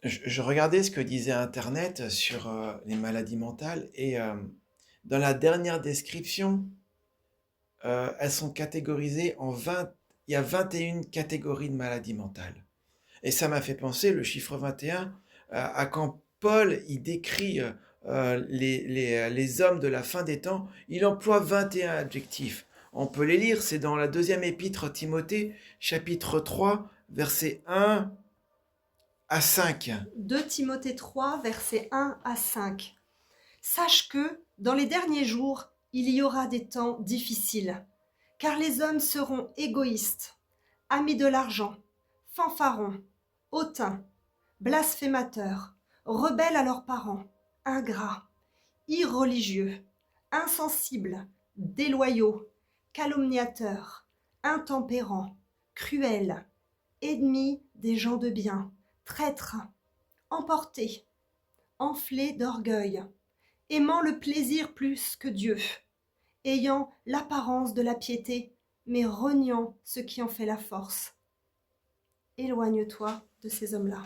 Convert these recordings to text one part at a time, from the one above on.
Je regardais ce que disait Internet sur les maladies mentales et dans la dernière description, elles sont catégorisées en 20. Il y a 21 catégories de maladies mentales. Et ça m'a fait penser, le chiffre 21, à quand Paul il décrit les hommes de la fin des temps, il emploie 21 adjectifs. On peut les lire, c'est dans la deuxième épître Timothée, chapitre 3, versets 1 à 5. 2 Timothée 3, versets 1 à 5. Sache que, dans les derniers jours, il y aura des temps difficiles, car les hommes seront égoïstes, amis de l'argent, fanfarons, hautains, blasphémateurs, rebelles à leurs parents, ingrats, irreligieux, insensibles, déloyaux, calomniateurs, intempérants, cruels, ennemis des gens de bien, traîtres, emportés, enflés d'orgueil, aimant le plaisir plus que Dieu, ayant l'apparence de la piété, mais reniant ce qui en fait la force. Éloigne-toi de ces hommes-là.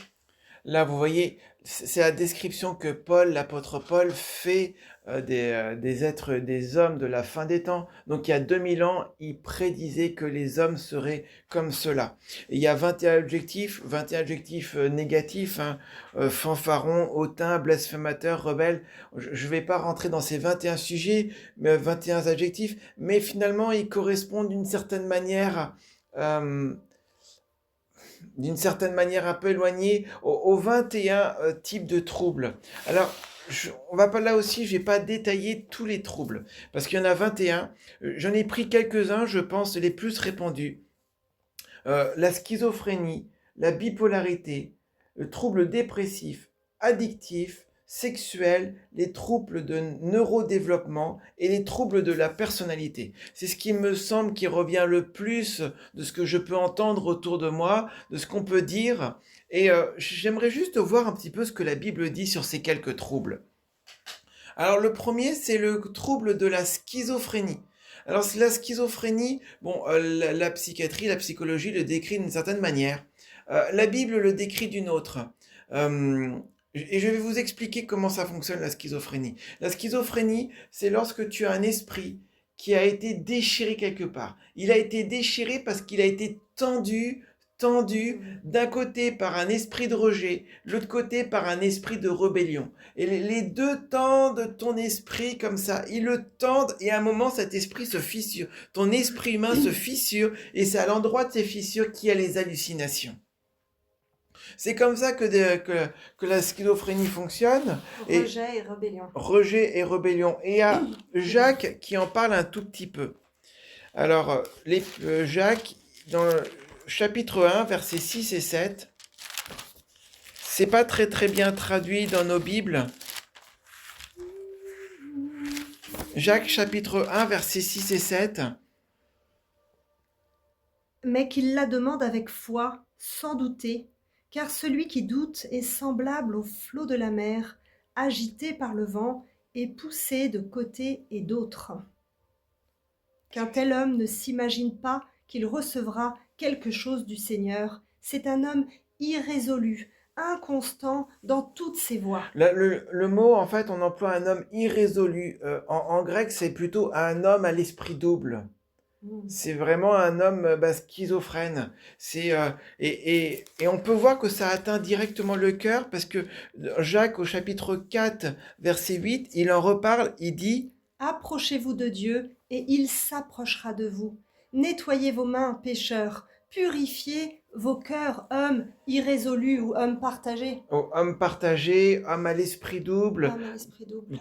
Là, vous voyez, c'est la description que Paul, l'apôtre Paul, fait des êtres, des hommes de la fin des temps. Donc il y a 2000 ans, il prédisait que les hommes seraient comme cela. Et il y a 21 adjectifs négatifs, hein, fanfaron, hautain, blasphémateur, rebelle. Je ne vais pas rentrer dans ces 21 sujets, mais 21 adjectifs, mais finalement, ils correspondent d'une certaine manière un peu éloignée aux 21 types de troubles. Alors, on va pas là aussi, je vais pas détailler tous les troubles, parce qu'il y en a 21. J'en ai pris quelques-uns, je pense, les plus répandus. La schizophrénie, la bipolarité, le trouble dépressif, addictif, sexuel, les troubles de neurodéveloppement et les troubles de la personnalité. C'est ce qui me semble qui revient le plus de ce que je peux entendre autour de moi, de ce qu'on peut dire. Et j'aimerais juste voir un petit peu ce que la Bible dit sur ces quelques troubles. Alors le premier, c'est le trouble de la schizophrénie. Alors la schizophrénie, bon, la psychiatrie, la psychologie le décrit d'une certaine manière. La Bible le décrit d'une autre. Euh, et je vais vous expliquer comment ça fonctionne la schizophrénie. La schizophrénie, c'est lorsque tu as un esprit qui a été déchiré quelque part. Il a été déchiré parce qu'il a été tendu d'un côté par un esprit de rejet, l'autre côté par un esprit de rébellion. Et les deux tendent ton esprit comme ça. Ils le tendent et à un moment, cet esprit se fissure. Ton esprit humain se fissure et c'est à l'endroit de ces fissures qu'il y a les hallucinations. C'est comme ça que la schizophrénie fonctionne. Rejet et rébellion. Rejet et rébellion. Et il y a Jacques qui en parle un tout petit peu. Alors, Jacques, dans le chapitre 1, versets 6 et 7, c'est pas très très bien traduit dans nos Bibles. Jacques chapitre 1, versets 6 et 7. Mais qu'il la demande avec foi, sans douter, car celui qui doute est semblable au flot de la mer, agité par le vent et poussé de côté et d'autre. Qu'un tel homme ne s'imagine pas qu'il recevra quelque chose du Seigneur. C'est un homme irrésolu, inconstant dans toutes ses voies. Le mot, en fait, on emploie un homme irrésolu. En grec, c'est plutôt un homme à l'esprit double. C'est vraiment un homme schizophrène. Et on peut voir que ça atteint directement le cœur parce que Jacques, au chapitre 4, verset 8, il en reparle, il dit « Approchez-vous de Dieu et il s'approchera de vous. Nettoyez vos mains, pécheurs. Purifiez vos cœurs, hommes irrésolus ou hommes partagés. » Homme partagé, homme à l'esprit double. Homme à l'esprit double.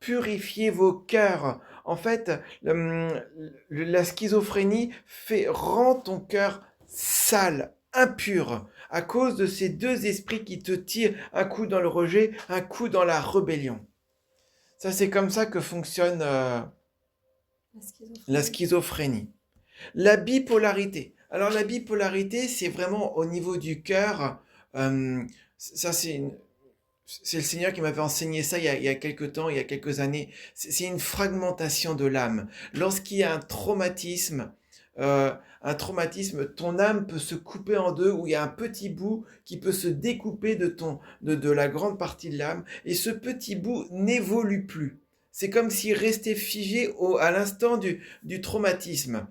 Purifiez vos cœurs. En fait, la schizophrénie rend ton cœur sale, impur, à cause de ces deux esprits qui te tirent, un coup dans le rejet, un coup dans la rébellion. Ça, c'est comme ça que fonctionne la schizophrénie. La bipolarité. Alors la bipolarité, c'est vraiment au niveau du cœur. Ça, c'est le Seigneur qui m'avait enseigné ça il y a quelques temps, il y a quelques années. C'est une fragmentation de l'âme. Lorsqu'il y a un traumatisme, un traumatisme, ton âme peut se couper en deux, où il y a un petit bout qui peut se découper de la grande partie de l'âme, et ce petit bout n'évolue plus. C'est comme s'il restait figé à l'instant du traumatisme.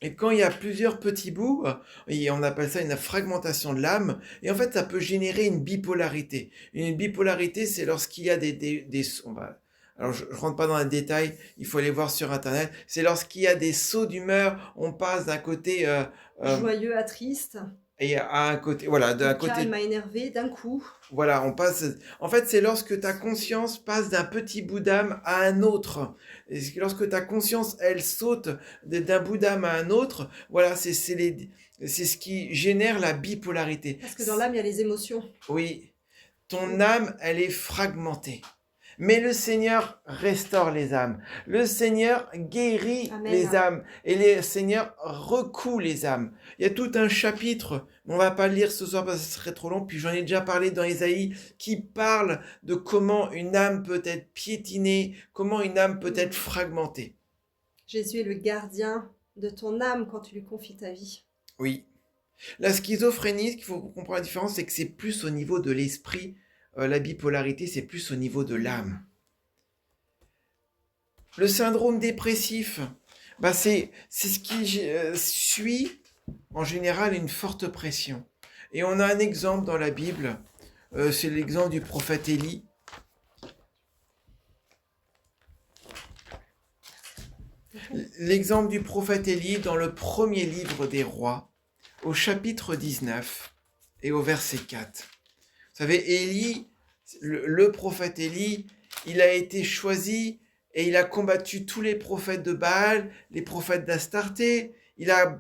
Et quand il y a plusieurs petits bouts, et on appelle ça une fragmentation de l'âme, et en fait ça peut générer une bipolarité. Une bipolarité, c'est lorsqu'il y a alors je rentre pas dans les détails, il faut aller voir sur internet, c'est lorsqu'il y a des sauts d'humeur, on passe d'un côté Joyeux à triste, et à un côté, voilà, d'un côté, calme à énervé d'un coup. voilà, on passe. En fait, c'est lorsque ta conscience passe d'un petit bout d'âme à un autre. Et lorsque ta conscience, elle saute d'un bout d'âme à un autre, voilà, c'est ce qui génère la bipolarité. Parce que dans l'âme, il y a les émotions. Oui, ton âme, elle est fragmentée. Mais le Seigneur restaure les âmes. Le Seigneur guérit Amen. les âmes. Et le Seigneur recoue les âmes. Il y a tout un chapitre, on va pas le lire ce soir parce que ce serait trop long, puis j'en ai déjà parlé dans Ésaïe, qui parle de comment une âme peut être piétinée, comment une âme peut être fragmentée. Jésus est le gardien de ton âme quand tu lui confies ta vie. Oui. La schizophrénie, ce qu'il faut comprendre la différence, c'est que c'est plus au niveau de l'esprit. La bipolarité, c'est plus au niveau de l'âme. Le syndrome dépressif, c'est ce qui suit en général une forte pression. Et on a un exemple dans la Bible, c'est l'exemple du prophète Élie. L'exemple du prophète Élie dans le premier livre des rois, au chapitre 19 et au verset 4. Vous savez, Élie, le prophète Élie, il a été choisi et il a combattu tous les prophètes de Baal, les prophètes d'Astarté. Il a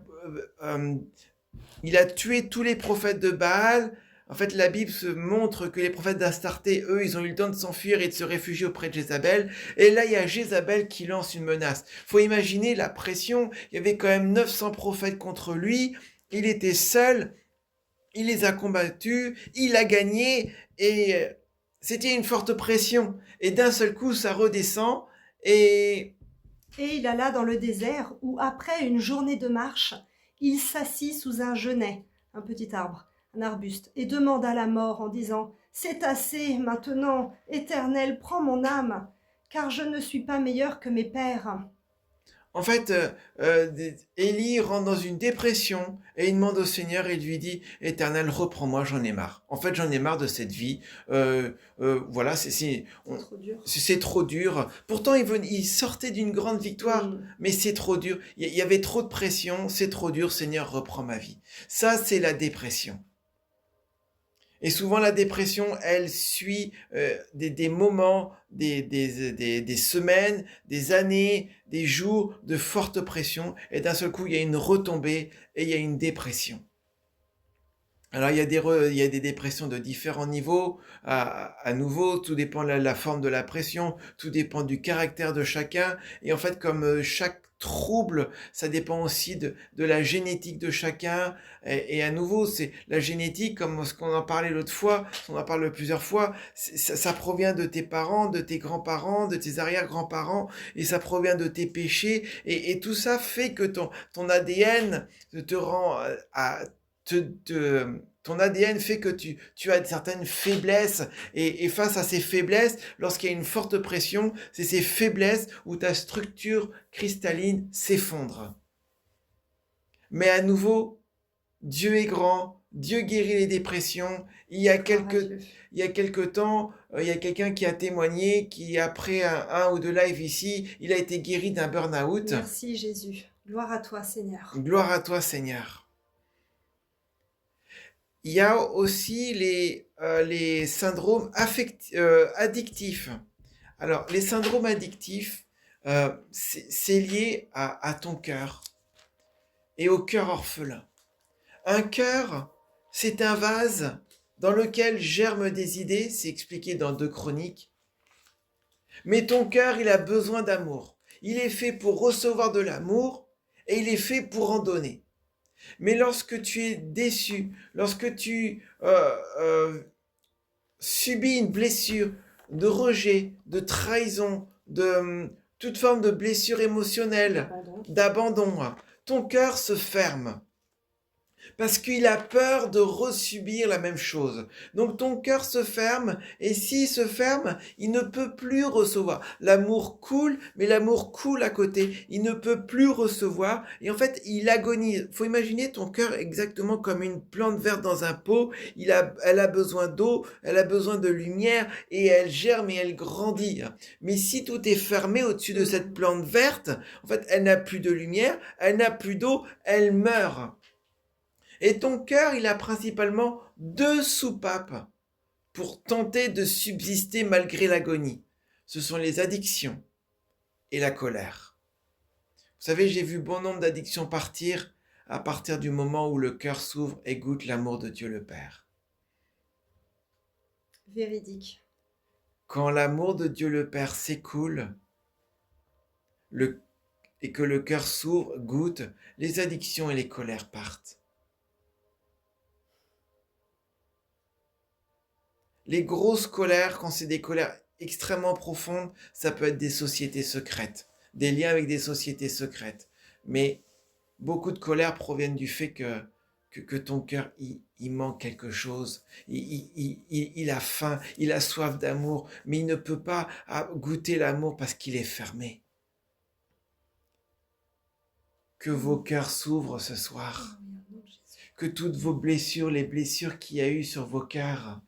tué tous les prophètes de Baal. En fait, la Bible se montre que les prophètes d'Astarté, eux, ils ont eu le temps de s'enfuir et de se réfugier auprès de Jézabel. Et là, il y a Jézabel qui lance une menace. Faut imaginer la pression. Il y avait quand même 900 prophètes contre lui. Il était seul. Il les a combattus, il a gagné, et c'était une forte pression. Et d'un seul coup, ça redescend, et il alla dans le désert où, après une journée de marche, il s'assit sous un genêt, un petit arbre, un arbuste, et demanda la mort en disant « C'est assez, maintenant, Éternel, prends mon âme, car je ne suis pas meilleur que mes pères. » En fait, Élie rentre dans une dépression et il demande au Seigneur et lui dit « Éternel, reprends-moi, j'en ai marre. En fait, j'en ai marre de cette vie. Voilà, c'est trop dur. Pourtant, il sortait d'une grande victoire, mais c'est trop dur. Il y avait trop de pression, c'est trop dur. Seigneur, reprends ma vie. » Ça, c'est la dépression. Et souvent, la dépression, elle suit des moments, des semaines, des années, des jours de forte pression. Et d'un seul coup, il y a une retombée et il y a une dépression. Alors, il y a des dépressions de différents niveaux. À nouveau, tout dépend de la forme de la pression, tout dépend du caractère de chacun. Et en fait, comme chaque trouble, ça dépend aussi de la génétique de chacun. Et à nouveau, c'est la génétique, comme ce qu'on en parlait l'autre fois, on en parle plusieurs fois, ça provient de tes parents, de tes grands-parents, de tes arrière-grands-parents, et ça provient de tes péchés. Et tout ça fait que ton ADN te rend ton ADN fait que tu as certaines faiblesses et face à ces faiblesses, lorsqu'il y a une forte pression, c'est ces faiblesses où ta structure cristalline s'effondre. Mais à nouveau, Dieu est grand, Dieu guérit les dépressions. Il y a quelque temps, il y a quelqu'un qui a témoigné qui, après un ou deux lives ici, il a été guéri d'un burn-out. Merci Jésus. Gloire à toi Seigneur. Gloire à toi Seigneur. Il y a aussi les syndromes addictifs. Alors, les syndromes addictifs, c'est lié à ton cœur et au cœur orphelin. Un cœur, c'est un vase dans lequel germent des idées, c'est expliqué dans 2 Chroniques. Mais ton cœur, il a besoin d'amour. Il est fait pour recevoir de l'amour et il est fait pour en donner. Mais lorsque tu es déçu, lorsque tu subis une blessure de rejet, de trahison, de toute forme de blessure émotionnelle, d'abandon, ton cœur se ferme. Parce qu'il a peur de resubir la même chose. Donc ton cœur se ferme, et s'il se ferme, il ne peut plus recevoir. L'amour coule, mais l'amour coule à côté. Il ne peut plus recevoir, et en fait, il agonise. Faut imaginer ton cœur exactement comme une plante verte dans un pot. Elle a besoin d'eau, elle a besoin de lumière, et elle germe et elle grandit. Mais si tout est fermé au-dessus de cette plante verte, en fait, elle n'a plus de lumière, elle n'a plus d'eau, elle meurt. Et ton cœur, il a principalement deux soupapes pour tenter de subsister malgré l'agonie. Ce sont les addictions et la colère. Vous savez, j'ai vu bon nombre d'addictions partir à partir du moment où le cœur s'ouvre et goûte l'amour de Dieu le Père. Véridique. Quand l'amour de Dieu le Père s'écoule et que le cœur s'ouvre, goûte, les addictions et les colères partent. Les grosses colères, quand c'est des colères extrêmement profondes, ça peut être des sociétés secrètes, des liens avec des sociétés secrètes. Mais beaucoup de colères proviennent du fait que ton cœur, il manque quelque chose. Il a faim, il a soif d'amour, mais il ne peut pas goûter l'amour parce qu'il est fermé. Que vos cœurs s'ouvrent ce soir. Que toutes vos blessures, les blessures qu'il y a eu sur vos cœurs,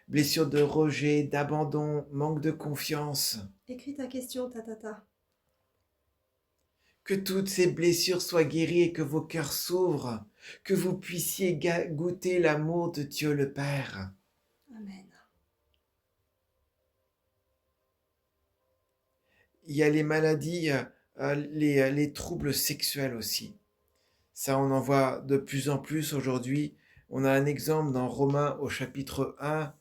blessures de rejet, d'abandon, manque de confiance. Écris ta question, tatata. Que toutes ces blessures soient guéries et que vos cœurs s'ouvrent, que vous puissiez goûter l'amour de Dieu le Père. Amen. Il y a les maladies, les troubles sexuels aussi. Ça, on en voit de plus en plus aujourd'hui. On a un exemple dans Romains au chapitre 1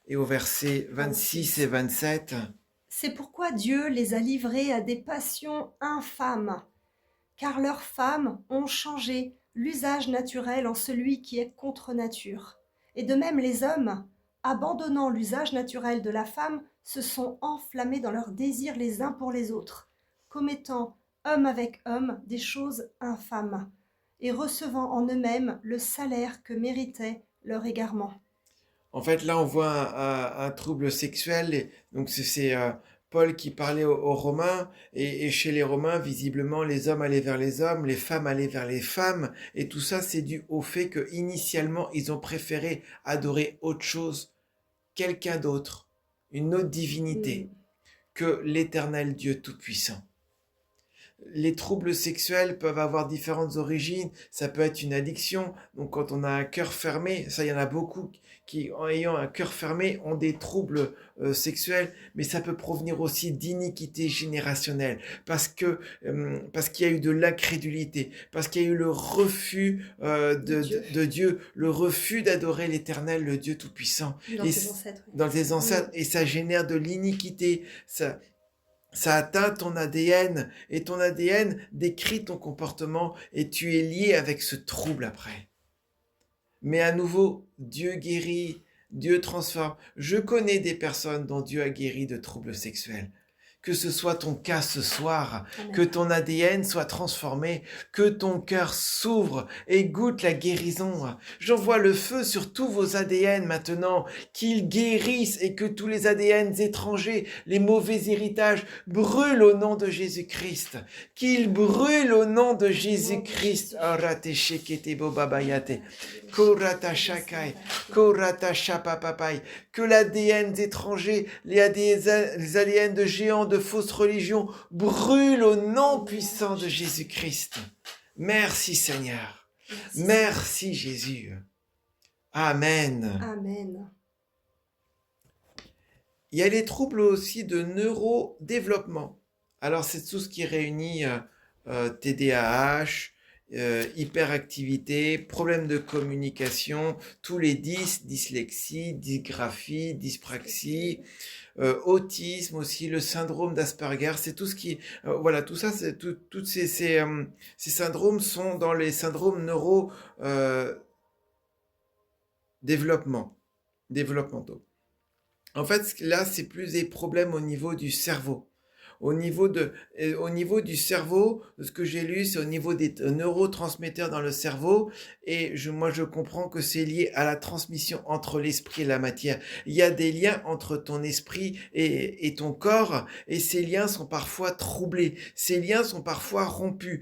et au verset 26 et 27. C'est pourquoi Dieu les a livrés à des passions infâmes, car leurs femmes ont changé l'usage naturel en celui qui est contre nature. Et de même les hommes, abandonnant l'usage naturel de la femme, se sont enflammés dans leurs désirs les uns pour les autres, commettant homme avec homme des choses infâmes, et recevant en eux-mêmes le salaire que méritait leur égarement. En fait, là, on voit un trouble sexuel. Donc, c'est Paul qui parlait aux Romains. Et chez les Romains, visiblement, les hommes allaient vers les hommes, les femmes allaient vers les femmes. Et tout ça, c'est dû au fait que initialement, ils ont préféré adorer autre chose, quelqu'un d'autre, une autre divinité, que l'Éternel Dieu Tout-Puissant. Les troubles sexuels peuvent avoir différentes origines. Ça peut être une addiction. Donc, quand on a un cœur fermé, ça, il y en a beaucoup qui, en ayant un cœur fermé, ont des troubles sexuels. Mais ça peut provenir aussi d'iniquité générationnelle. Parce qu'il y a eu de l'incrédulité. Parce qu'il y a eu le refus de Dieu. Le refus d'adorer l'Éternel, le Dieu Tout-Puissant. Dans tes ancêtres. Dans tes ancêtres. Et ça génère de l'iniquité. Ça atteint ton ADN et ton ADN décrit ton comportement et tu es lié avec ce trouble après. Mais à nouveau, Dieu guérit, Dieu transforme. Je connais des personnes dont Dieu a guéri de troubles sexuels. Que ce soit ton cas ce soir, Amen. que ton ADN soit transformé, que ton cœur s'ouvre et goûte la guérison. J'envoie le feu sur tous vos ADN maintenant, qu'ils guérissent et que tous les ADN étrangers, les mauvais héritages, brûlent au nom de Jésus-Christ. Qu'ils brûlent au nom de Jésus-Christ. Que l'ADN étrangers, les ADN de géants, de fausses religions brûlent au nom puissant de Jésus-Christ. Merci Seigneur. Merci Jésus. Amen. Amen. Il y a les troubles aussi de neurodéveloppement. Alors c'est tout ce qui réunit TDAH, hyperactivité, problèmes de communication, tous les dyslexie, dysgraphie, dyspraxie, autisme aussi, le syndrome d'Asperger, c'est tout ce qui, voilà, tout ça, c'est toutes ces syndromes sont dans les syndromes développementaux. En fait, là, c'est plus des problèmes au niveau du cerveau. Au niveau du cerveau, de ce que j'ai lu, c'est au niveau des neurotransmetteurs dans le cerveau. Et moi, je comprends que c'est lié à la transmission entre l'esprit et la matière. Il y a des liens entre ton esprit et ton corps, et ces liens sont parfois troublés. Ces liens sont parfois rompus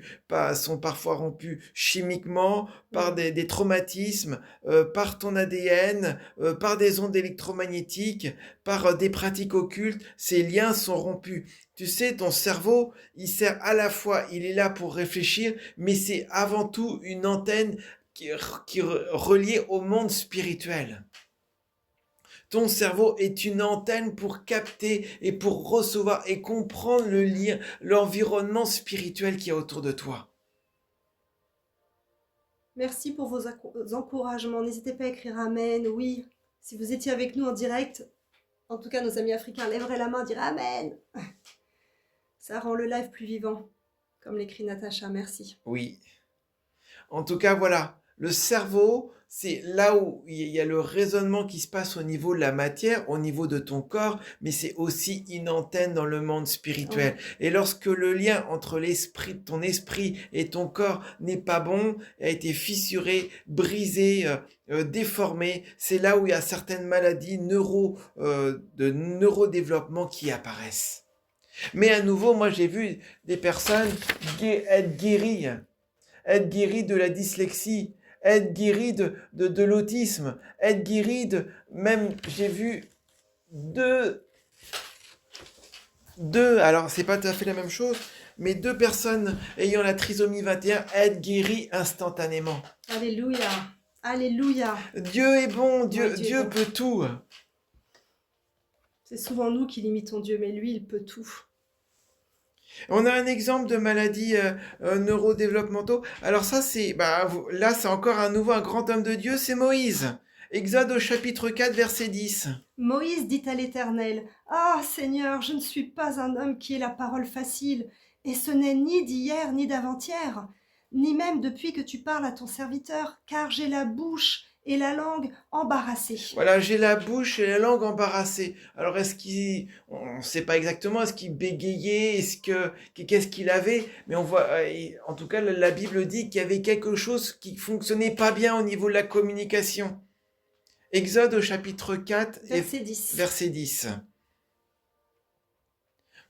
chimiquement par des traumatismes, par ton ADN, par des ondes électromagnétiques, par des pratiques occultes. Ces liens sont rompus. Tu sais, ton cerveau, il sert à la fois, il est là pour réfléchir, mais c'est avant tout une antenne qui est reliée au monde spirituel. Ton cerveau est une antenne pour capter et pour recevoir et comprendre le lien, l'environnement spirituel qu'il y a autour de toi. Merci pour vos encouragements. N'hésitez pas à écrire Amen. Oui, si vous étiez avec nous en direct, en tout cas nos amis africains lèveraient la main et diraient Amen. Ça rend le live plus vivant, comme l'écrit Natacha. Merci. Oui. En tout cas, voilà. Le cerveau, c'est là où il y a le raisonnement qui se passe au niveau de la matière, au niveau de ton corps, mais c'est aussi une antenne dans le monde spirituel. Et lorsque le lien entre ton esprit et ton corps n'est pas bon, a été fissuré, brisé, déformé, c'est là où il y a certaines maladies de neurodéveloppement qui apparaissent. Mais à nouveau, moi j'ai vu des personnes être guéries de la dyslexie, être guéri de l'autisme, être guéri même j'ai vu deux, alors c'est pas tout à fait la même chose, mais 2 personnes ayant la trisomie 21 être guéries instantanément. Alléluia, alléluia. Dieu est bon, Dieu est bon. peut tout. C'est souvent nous qui limitons Dieu, mais lui, il peut tout. On a un exemple de maladie neurodéveloppementaux. Alors ça, là, c'est encore un grand homme de Dieu, c'est Moïse. Exode au chapitre 4, verset 10. Moïse dit à l'Éternel, « Ah, Seigneur, je ne suis pas un homme qui ait la parole facile, et ce n'est ni d'hier ni d'avant-hier, ni même depuis que tu parles à ton serviteur, car j'ai la bouche et la langue embarrassées. » Voilà, j'ai la bouche et la langue embarrassées. Alors, on ne sait pas exactement, est-ce qu'il bégayait, qu'est-ce qu'il avait, mais on voit, en tout cas, la Bible dit qu'il y avait quelque chose qui fonctionnait pas bien au niveau de la communication. Exode au chapitre 4, verset 10.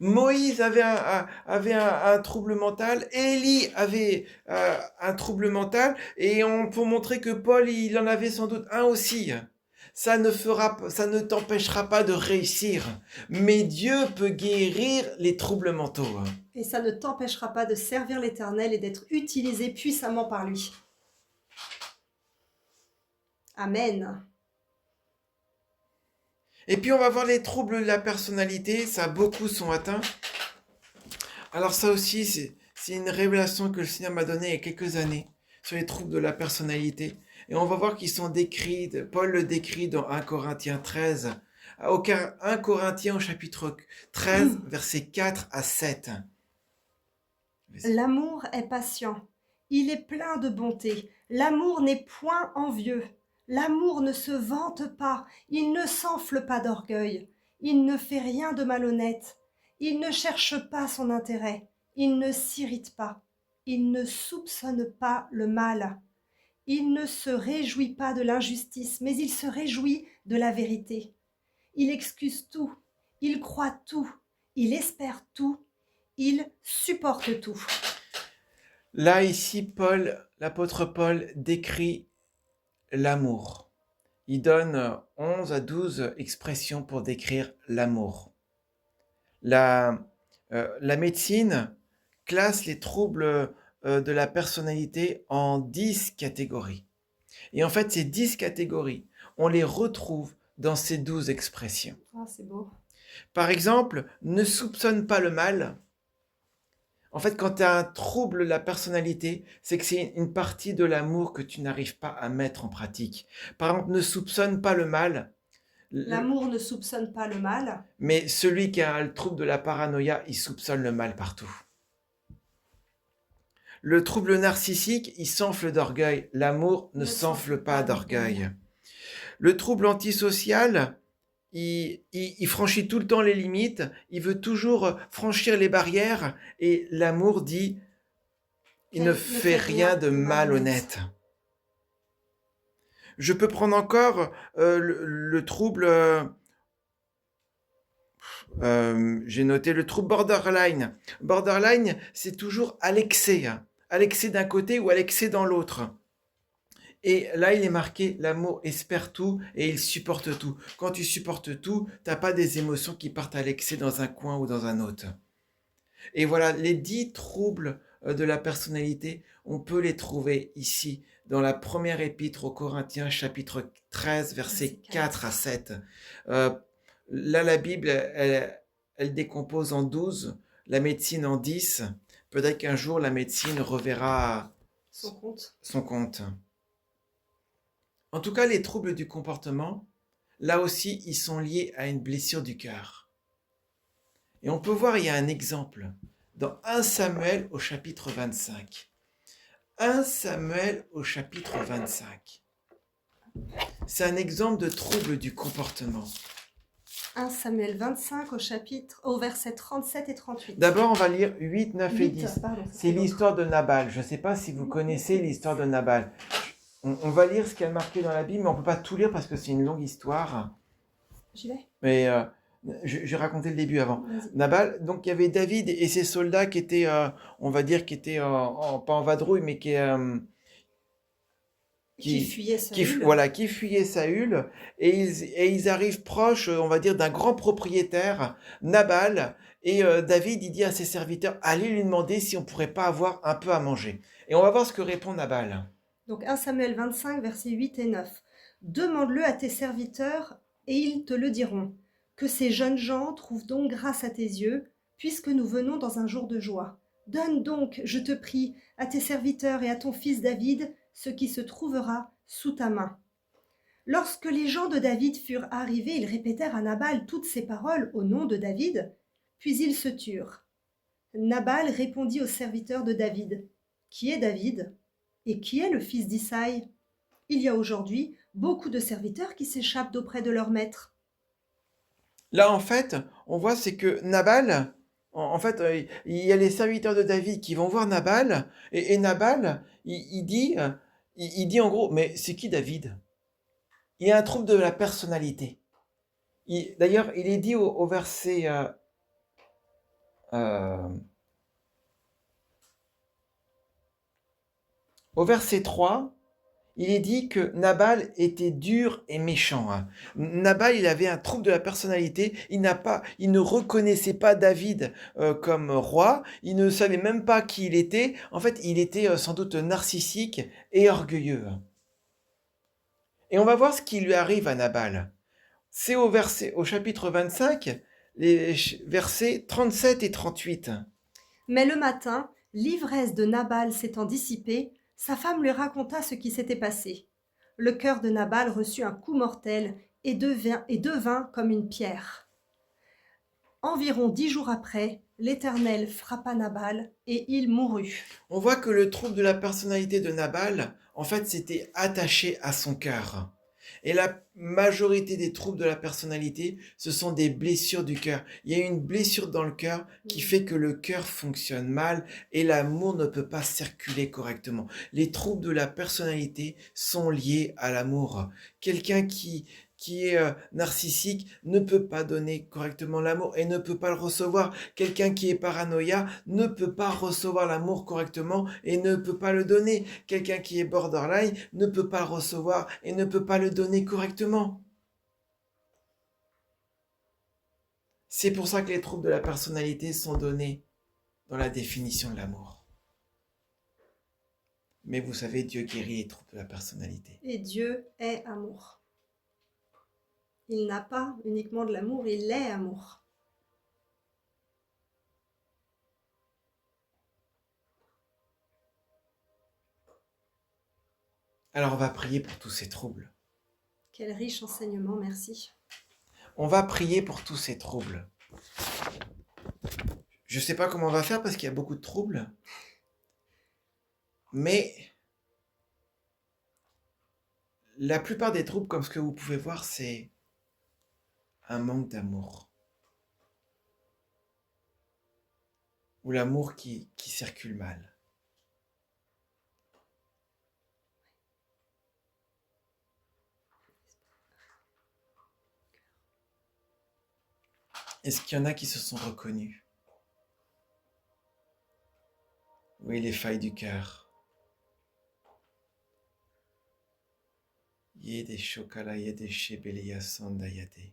Moïse avait un trouble mental, Élie avait un trouble mental, et pour montrer que Paul, il en avait sans doute un aussi. Ça ne t'empêchera pas de réussir, mais Dieu peut guérir les troubles mentaux. Et ça ne t'empêchera pas de servir l'Éternel et d'être utilisé puissamment par lui. Amen. Et puis on va voir les troubles de la personnalité, ça beaucoup sont atteints. Alors ça aussi, c'est une révélation que le Seigneur m'a donnée il y a quelques années sur les troubles de la personnalité. Et on va voir qu'ils sont décrits, Paul le décrit dans 1 Corinthiens 13. 1 Corinthiens au chapitre 13, versets 4 à 7. L'amour est patient, il est plein de bonté, l'amour n'est point envieux. L'amour ne se vante pas, il ne s'enfle pas d'orgueil, il ne fait rien de malhonnête, il ne cherche pas son intérêt, il ne s'irrite pas, il ne soupçonne pas le mal, il ne se réjouit pas de l'injustice, mais il se réjouit de la vérité. Il excuse tout, il croit tout, il espère tout, il supporte tout. Là, ici, l'apôtre Paul décrit l'amour. Il donne 11 à 12 expressions pour décrire l'amour. La médecine classe les troubles de la personnalité en 10 catégories. Et en fait, ces 10 catégories, on les retrouve dans ces 12 expressions. Ah, c'est beau. Par exemple, ne soupçonne pas le mal. En fait, quand tu as un trouble de la personnalité, c'est que c'est une partie de l'amour que tu n'arrives pas à mettre en pratique. Par exemple, ne soupçonne pas le mal. L'amour ne soupçonne pas le mal. Mais celui qui a le trouble de la paranoïa, il soupçonne le mal partout. Le trouble narcissique, il s'enfle d'orgueil. L'amour ne s'enfle pas d'orgueil. Le trouble antisocial, il franchit tout le temps les limites, il veut toujours franchir les barrières, et l'amour dit, il ne Ne fait fait rien rien de de malhonnête. malhonnête. Je peux prendre encore le trouble, j'ai noté le trouble borderline. Borderline, c'est toujours à l'excès d'un côté ou à l'excès dans l'autre. Et là, il est marqué, l'amour espère tout et il supporte tout. Quand tu supportes tout, t'as pas des émotions qui partent à l'excès dans un coin ou dans un autre. Et voilà, les 10 troubles de la personnalité, on peut les trouver ici, dans la première épître aux Corinthiens, chapitre 13, versets 4 à 7. Euh, Là, la Bible, elle décompose en 12, la médecine en 10. Peut-être qu'un jour, la médecine reverra Son compte. son compte. En tout cas, les troubles du comportement, là aussi, ils sont liés à une blessure du cœur. Et on peut voir, il y a un exemple dans 1 Samuel au chapitre 25. 1 Samuel au chapitre 25. C'est un exemple de trouble du comportement. 1 Samuel 25 au verset 37 et 38. D'abord, on va lire 8, 9 et 10. Pardon, C'est l'histoire de Nabal. Je ne sais pas si vous connaissez l'histoire de Nabal. On va lire ce qu'il y a marqué dans la Bible, mais on ne peut pas tout lire parce que c'est une longue histoire. J'y vais. Mais j'ai raconté le début avant. Vas-y. Nabal, donc il y avait David et ses soldats qui étaient, on va dire, qui étaient pas en vadrouille, mais Qui fuyait qui Saül. voilà, qui fuyaient Saül, et ils arrivent proches, on va dire, d'un grand propriétaire, Nabal, et David, il dit à ses serviteurs, allez lui demander si on pourrait pas avoir un peu à manger. Et on va voir ce que répond Nabal. Donc 1 Samuel 25, versets 8 et 9. Demande-le à tes serviteurs et ils te le diront. Que ces jeunes gens trouvent donc grâce à tes yeux, puisque nous venons dans un jour de joie. Donne donc, je te prie, à tes serviteurs et à ton fils David ce qui se trouvera sous ta main. Lorsque les gens de David furent arrivés, ils répétèrent à Nabal toutes ces paroles au nom de David, puis ils se turent. Nabal répondit aux serviteurs de David. Qui est David ? Et qui est le fils d'Isaïe ? Il y a aujourd'hui beaucoup de serviteurs qui s'échappent d'auprès de leur maître. Là, en fait, on voit, c'est que Nabal, en fait, il y a les serviteurs de David qui vont voir Nabal, et Nabal, il dit en gros, mais c'est qui David? Il y a un trouble de la personnalité. D'ailleurs, il est dit au verset euh, au verset 3, il est dit que Nabal était dur et méchant. Nabal, il avait un trouble de la personnalité. Il ne reconnaissait pas David comme roi. Il ne savait même pas qui il était. En fait, il était sans doute narcissique et orgueilleux. Et on va voir ce qui lui arrive à Nabal. C'est au chapitre 25, les versets 37 et 38. Mais le matin, l'ivresse de Nabal s'étant dissipée, sa femme lui raconta ce qui s'était passé. Le cœur de Nabal reçut un coup mortel et devint comme une pierre. Environ 10 jours après, l'Éternel frappa Nabal et il mourut. On voit que le trouble de la personnalité de Nabal, en fait, c'était attaché à son cœur. Et la majorité des troubles de la personnalité, ce sont des blessures du cœur. Il y a une blessure dans le cœur qui fait que le cœur fonctionne mal et l'amour ne peut pas circuler correctement. Les troubles de la personnalité sont liés à l'amour. Quelqu'un qui est narcissique ne peut pas donner correctement l'amour et ne peut pas le recevoir. Quelqu'un qui est paranoïa ne peut pas recevoir l'amour correctement et ne peut pas le donner. Quelqu'un qui est borderline ne peut pas le recevoir et ne peut pas le donner correctement. C'est pour ça que les troubles de la personnalité sont donnés dans la définition de l'amour. Mais vous savez, Dieu guérit les troubles de la personnalité. Et Dieu est amour. Il n'a pas uniquement de l'amour, il est amour. Alors on va prier pour tous ces troubles. Quel riche enseignement, merci. On va prier pour tous ces troubles. Je ne sais pas comment on va faire parce qu'il y a beaucoup de troubles. Mais la plupart des troubles, comme ce que vous pouvez voir, c'est un manque d'amour. Ou l'amour qui circule mal. Est-ce qu'il y en a qui se sont reconnus? Oui, les failles du cœur. Yede shokala yede shebelia sanda yade.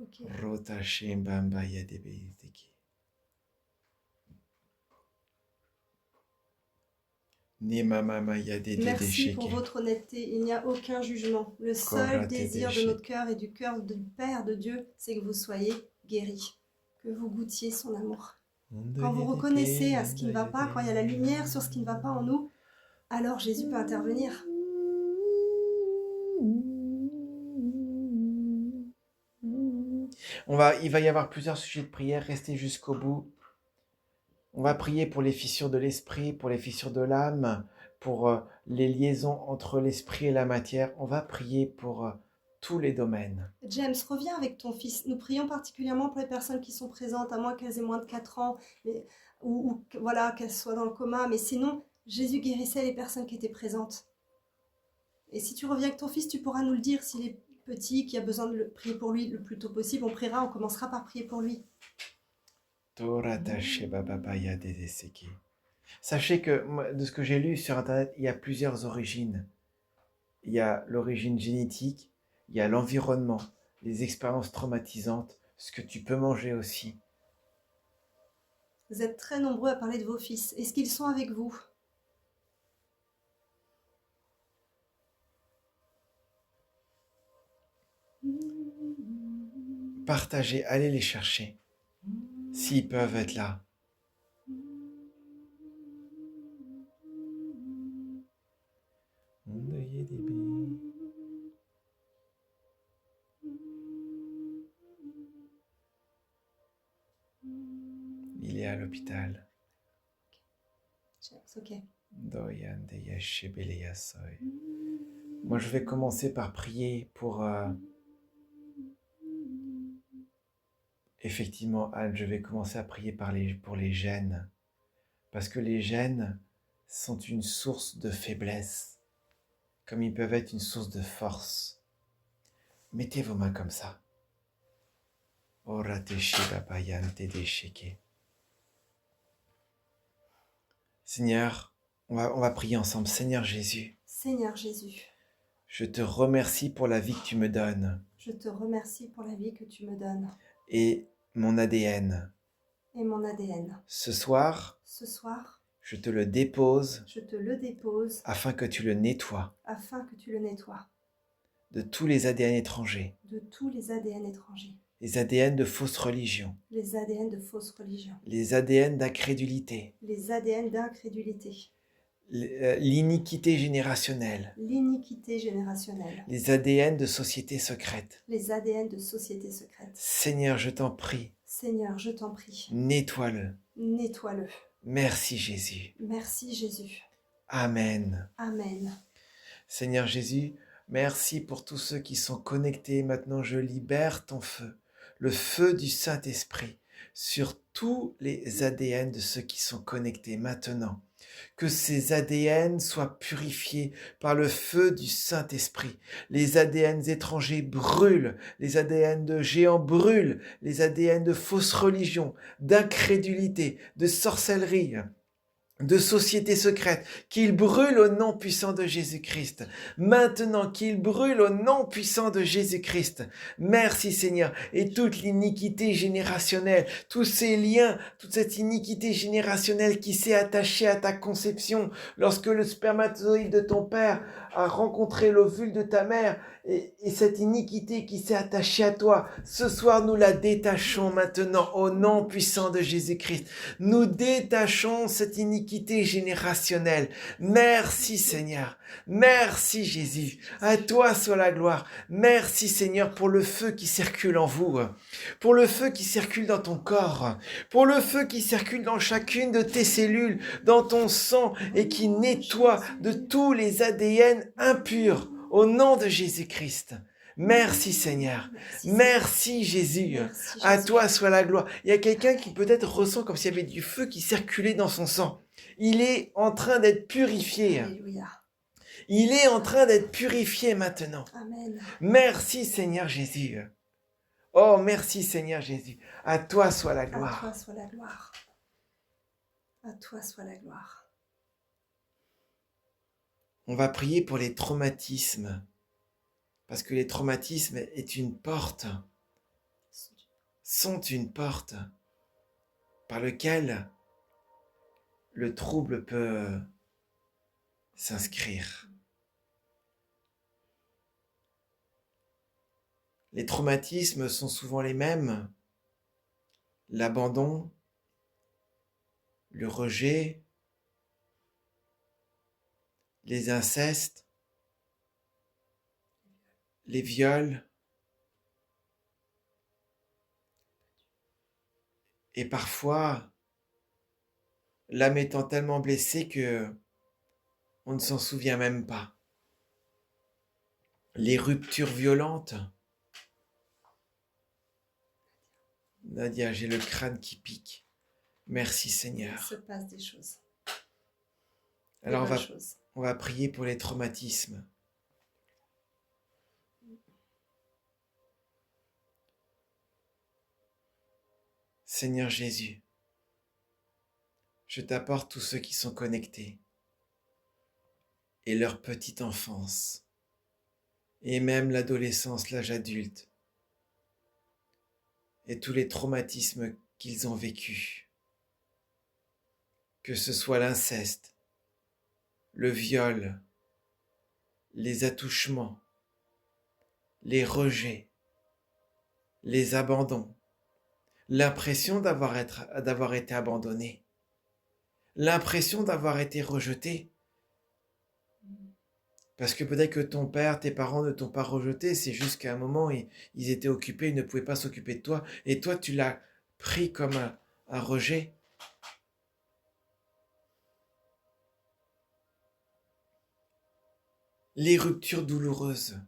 Ok. Rota shembamba yade beiteki. Nemamama yade dede Merci pour sheke. votre honnêteté. Il n'y a aucun jugement. Le seul Korate désir de deshe. notre cœur et du cœur du Père de Dieu, c'est que vous soyez guéris, que vous goûtiez son amour. Quand vous reconnaissez à ce qui ne va pas, quand il y a la lumière sur ce qui ne va pas en nous, alors Jésus peut intervenir. Il va y avoir plusieurs sujets de prière, restez jusqu'au bout. On va prier pour les fissures de l'esprit, pour les fissures de l'âme, pour les liaisons entre l'esprit et la matière. On va prier pour tous les domaines. James, reviens avec ton fils. Nous prions particulièrement pour les personnes qui sont présentes, à moins qu'elles aient moins de 4 ans, ou voilà, qu'elles soient dans le coma. Mais sinon, Jésus guérissait les personnes qui étaient présentes. Et si tu reviens avec ton fils, tu pourras nous le dire s'il est petit, qui a besoin de prier pour lui le plus tôt possible. On priera, on commencera par prier pour lui. Sachez que de ce que j'ai lu sur Internet, il y a plusieurs origines. Il y a l'origine génétique, il y a l'environnement, les expériences traumatisantes, ce que tu peux manger aussi. Vous êtes très nombreux à parler de vos fils. Est-ce qu'ils sont avec vous? Partagez, allez les chercher, s'ils peuvent être là. Il est à l'hôpital. Ok. Moi, je vais commencer par prier pour... Effectivement, Anne, je vais commencer à prier pour les gènes. Parce que les gènes sont une source de faiblesse, comme ils peuvent être une source de force. Mettez vos mains comme ça. Seigneur, on va prier ensemble. Seigneur Jésus. Seigneur Jésus. Je te remercie pour la vie que tu me donnes. Je te remercie pour la vie que tu me donnes. Et mon ADN. Et mon ADN. Ce soir, je te le dépose. Je te le dépose. Afin que tu le nettoies. Afin que tu le nettoies. De tous les ADN étrangers. De tous les ADN étrangers. Les ADN de fausses religions. Les ADN de fausses religions. Les ADN d'incrédulité. Les ADN d'incrédulité. L'iniquité générationnelle. L'iniquité générationnelle. Les ADN de sociétés secrètes. Les ADN de sociétés secrètes. Seigneur, je t'en prie. Seigneur, je t'en prie. Nettoie-le. Nettoie-le. Merci Jésus. Merci Jésus. Amen. Amen. Seigneur Jésus, merci pour tous ceux qui sont connectés. Maintenant, je libère ton feu, le feu du Saint-Esprit, sur tous les ADN de ceux qui sont connectés maintenant. Que ces ADN soient purifiés par le feu du Saint-Esprit. Les ADN étrangers brûlent, les ADN de géants brûlent, les ADN de fausses religions, d'incrédulité, de sorcellerie, de sociétés secrètes, qu'ils brûlent au nom puissant de Jésus-Christ. Maintenant, qu'ils brûlent au nom puissant de Jésus-Christ. Merci Seigneur. Et toute l'iniquité générationnelle, tous ces liens, toute cette iniquité générationnelle qui s'est attachée à ta conception, lorsque le spermatozoïde de ton père a rencontré l'ovule de ta mère, et cette iniquité qui s'est attachée à toi, ce soir nous la détachons maintenant au nom puissant de Jésus-Christ. Nous détachons cette iniquité générationnelle. Merci Seigneur. Merci Jésus. À toi soit la gloire. Merci Seigneur pour le feu qui circule en vous, pour le feu qui circule dans ton corps, pour le feu qui circule dans chacune de tes cellules, dans ton sang et qui nettoie de tous les ADN impurs. Au nom de Jésus-Christ, Merci Seigneur. Merci, Seigneur. Merci Jésus. Merci, À Jésus. toi soit la gloire. Il y a quelqu'un qui peut-être ressent comme s'il y avait du feu qui circulait dans son sang. Il est en train d'être purifié. Alléluia. Il est en train d'être purifié maintenant. Amen. Merci Seigneur Jésus. Oh, merci Seigneur Jésus. À toi soit la À gloire. toi soit la gloire. À toi soit la gloire. On va prier pour les traumatismes. Parce que les traumatismes est une porte, sont une porte par laquelle le trouble peut s'inscrire. Les traumatismes sont souvent les mêmes. L'abandon, le rejet, les incestes, les viols. Et parfois, l'âme étant tellement blessée que on ne s'en souvient même pas. Les ruptures violentes. Nadia, j'ai le crâne qui pique. Merci Il Seigneur. se passe des choses. Alors Des bonnes choses. on va prier pour les traumatismes. Seigneur Jésus, je t'apporte tous ceux qui sont connectés et leur petite enfance et même l'adolescence, l'âge adulte et tous les traumatismes qu'ils ont vécus. Que ce soit l'inceste, le viol, les attouchements, les rejets, les abandons, l'impression d'avoir été abandonné, l'impression d'avoir été rejeté. Parce que peut-être que ton père, tes parents ne t'ont pas rejeté, c'est juste qu'à un moment, ils étaient occupés, ils ne pouvaient pas s'occuper de toi, et toi, tu l'as pris comme un rejet. Les ruptures douloureuses.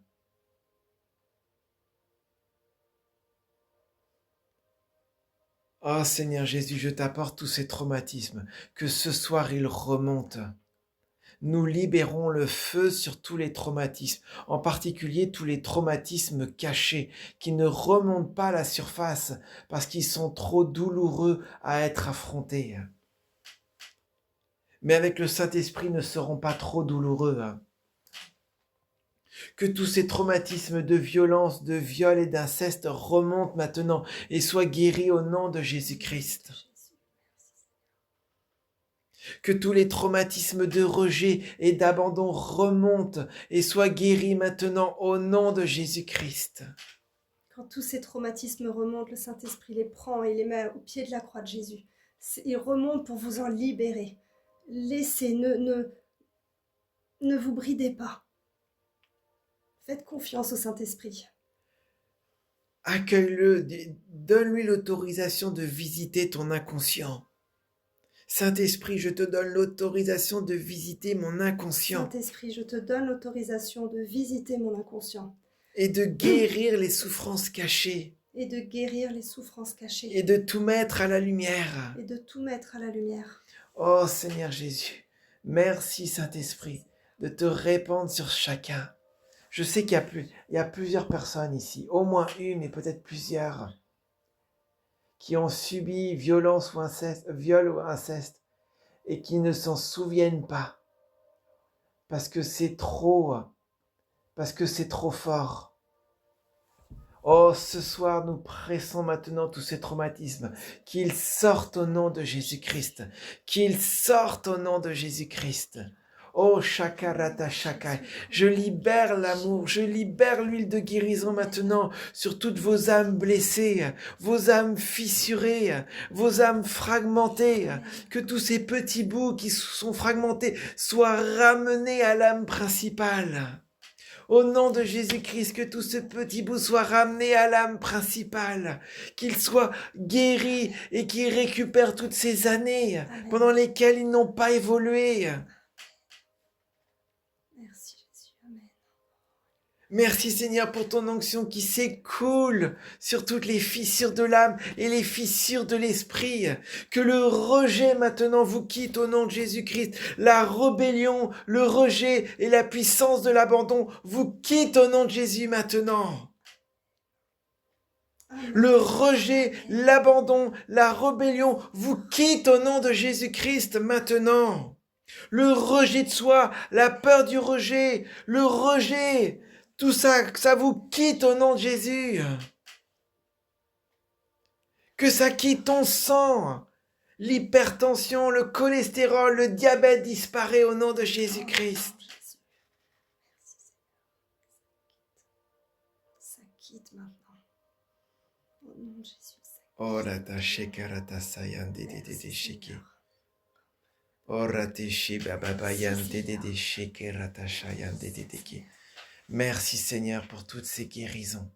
Oh Seigneur Jésus, je t'apporte tous ces traumatismes, que ce soir ils remontent. Nous libérons le feu sur tous les traumatismes, en particulier tous les traumatismes cachés, qui ne remontent pas à la surface parce qu'ils sont trop douloureux à être affrontés. Mais avec le Saint-Esprit, ils ne seront pas trop douloureux. Que tous ces traumatismes de violence, de viol et d'inceste remontent maintenant et soient guéris au nom de Jésus-Christ. Que tous les traumatismes de rejet et d'abandon remontent et soient guéris maintenant au nom de Jésus-Christ. Quand tous ces traumatismes remontent, le Saint-Esprit les prend et les met au pied de la croix de Jésus. Ils remontent pour vous en libérer. Laissez, ne vous bridez pas. Faites confiance au Saint-Esprit. Accueille-le, donne-lui l'autorisation de visiter ton inconscient. Saint-Esprit, je te donne l'autorisation de visiter mon inconscient. Saint-Esprit, je te donne l'autorisation de visiter mon inconscient. Et de guérir les souffrances cachées. Et de guérir les souffrances cachées. Et de tout mettre à la lumière. Et de tout mettre à la lumière. Oh Seigneur Jésus, merci Saint-Esprit de te répandre sur chacun. Je sais qu'il y a plusieurs personnes ici, au moins une et peut-être plusieurs, qui ont subi violence ou inceste, viol ou inceste et qui ne s'en souviennent pas parce que c'est trop fort. Oh, ce soir, nous pressons maintenant tous ces traumatismes, qu'ils sortent au nom de Jésus-Christ, qu'ils sortent au nom de Jésus-Christ. Oh, Shakarata Shakai, je libère l'amour, je libère l'huile de guérison maintenant sur toutes vos âmes blessées, vos âmes fissurées, vos âmes fragmentées, que tous ces petits bouts qui sont fragmentés soient ramenés à l'âme principale. Au nom de Jésus-Christ, que tout ce petit bout soit ramené à l'âme principale, qu'il soit guéri et qu'il récupère toutes ces années pendant lesquelles ils n'ont pas évolué. Merci Jésus, Amen. Merci Seigneur pour ton onction qui s'écoule sur toutes les fissures de l'âme et les fissures de l'esprit. Que le rejet maintenant vous quitte au nom de Jésus-Christ. La rébellion, le rejet et la puissance de l'abandon vous quittent au nom de Jésus maintenant. Le rejet, l'abandon, la rébellion vous quittent au nom de Jésus-Christ maintenant. Le rejet de soi, la peur du rejet, le rejet, tout ça, ça vous quitte au nom de Jésus. Que ça quitte ton sang. L'hypertension, le cholestérol, le diabète disparaît au nom de Jésus-Christ. Ça quitte maintenant. Au nom de Jésus. Orata shekarata sayan de shiki. Orate shibababayan de shekarata shayan de. Merci Seigneur pour toutes ces guérisons.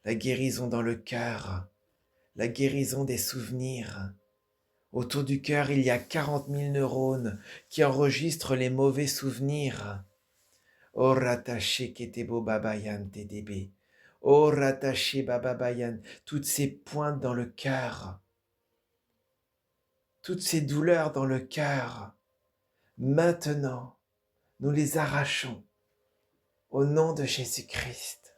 La guérison dans le cœur, la guérison des souvenirs. Autour du cœur, il y a 40 000 neurones qui enregistrent les mauvais souvenirs. Oh rattaché ketebo babayan tdb. Oh rattaché bababayan. Toutes ces pointes dans le cœur. Toutes ces douleurs dans le cœur. Maintenant, nous les arrachons. Au nom de Jésus-Christ.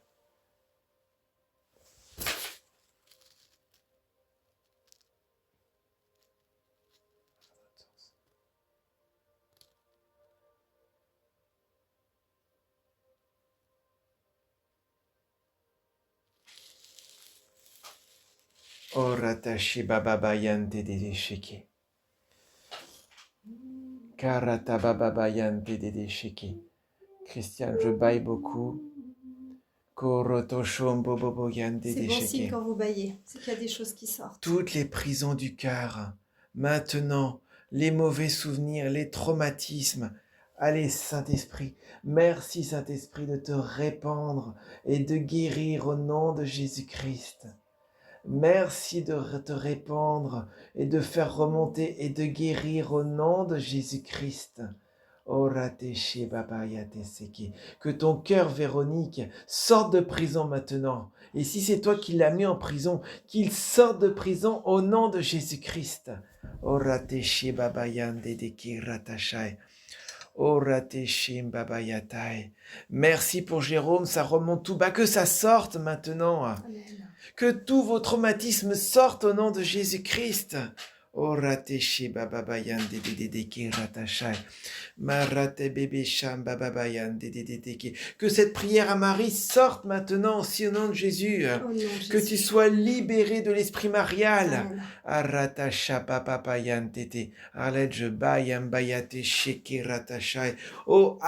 Oh ratashi bababayan tedede shiki. Karata bababayan tedede shiki. Christian, je baille beaucoup. C'est bon signe quand vous baillez, c'est qu'il y a des choses qui sortent. Toutes les prisons du cœur, maintenant, les mauvais souvenirs, les traumatismes. Allez, Saint-Esprit, merci Saint-Esprit de te répandre et de guérir au nom de Jésus-Christ. Merci de te répandre et de faire remonter et de guérir au nom de Jésus-Christ. Que ton cœur, Véronique, sorte de prison maintenant. Et si c'est toi qui l'as mis en prison, qu'il sorte de prison au nom de Jésus-Christ. Merci pour Jérôme, ça remonte tout bas, que ça sorte maintenant. Amen. Que tous vos traumatismes sortent au nom de Jésus-Christ. Que cette prière à Marie sorte maintenant aussi au nom de Jésus. Que tu sois libéré de l'esprit marial. Oh,